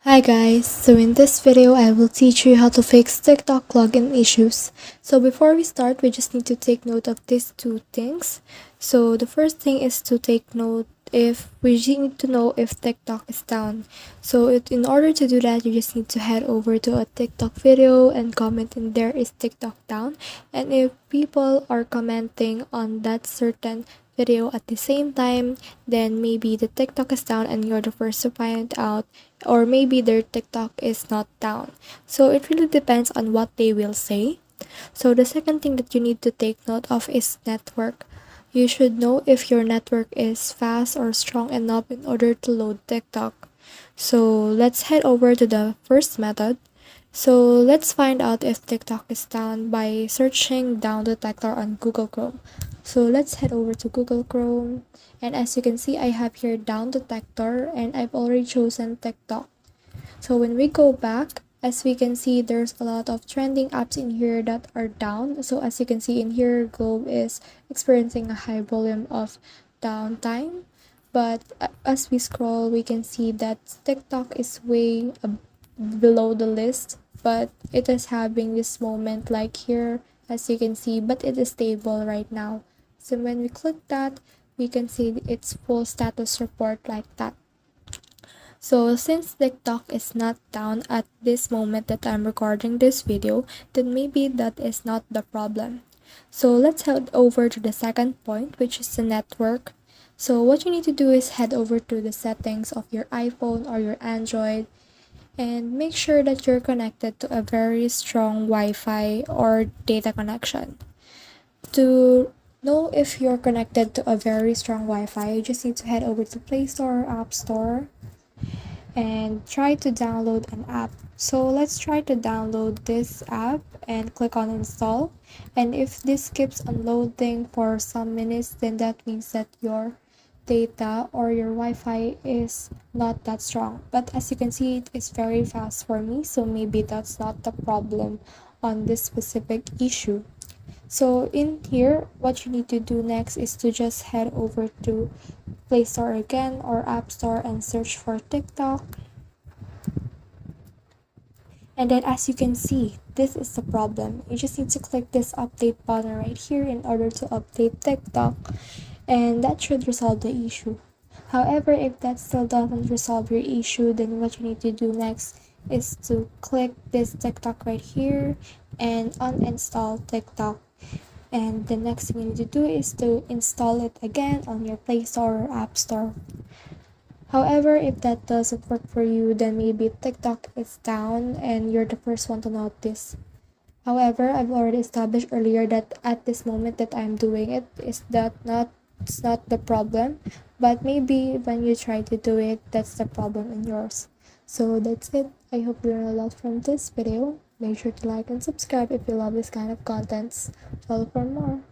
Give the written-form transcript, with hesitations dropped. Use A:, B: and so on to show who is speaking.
A: Hi guys, so in this video I will teach you how to fix TikTok login issues. So before we start, we just need to take note of these two things. So the first thing is to take note if we need to know if TikTok is down. So in order to do that, you just need to head over to a TikTok video and comment in there, is TikTok down? And if people are commenting on that certain video at the same time, then maybe the TikTok is down and you're the first to find out, or maybe their TikTok is not down. So it really depends on what they will say. So the second thing that you need to take note of is network. You should know if your network is fast or strong enough in order to load TikTok. So let's head over to the first method. So let's find out if TikTok is down by searching down detector on Google Chrome. So let's head over to Google Chrome, and as you can see, I have here down detector and I've already chosen TikTok. So when we go back, as we can see, there's a lot of trending apps in here that are down. So as you can see in here, Globe is experiencing a high volume of downtime. But as we scroll, we can see that TikTok is way below the list, but it is having this moment like here, as you can see, but it is stable right now. So when we click that, we can see its full status report like that. So since TikTok is not down at this moment that I'm recording this video, then maybe that is not the problem. So let's head over to the second point, which is the network. So what you need to do is head over to the settings of your iPhone or your Android and make sure that you're connected to a very strong Wi-Fi or data connection. To know if you're connected to a very strong Wi-Fi, you just need to head over to Play Store or App Store and try to download an app. So let's try to download this app and click on install. And if this keeps unloading for some minutes, then that means that your data or your Wi-Fi is not that strong. But as you can see, it is very fast for me, so maybe that's not the problem on this specific issue. So in here, what you need to do next is to just head over to Play Store again or App Store and search for TikTok. And then as you can see, this is the problem. You just need to click this update button right here in order to update TikTok, and that should resolve the issue. However, if that still doesn't resolve your issue, then what you need to do next is to click this TikTok right here and uninstall TikTok. And the next thing you need to do is to install it again on your Play Store or App Store. However, if that doesn't work for you, then maybe TikTok is down and you're the first one to notice. However, I've already established earlier that at this moment that I'm doing it, it's not the problem, but maybe when you try to do it, that's the problem in yours. So that's it. I hope you learned a lot from this video. Make sure to like and subscribe if you love this kind of contents. Follow for more.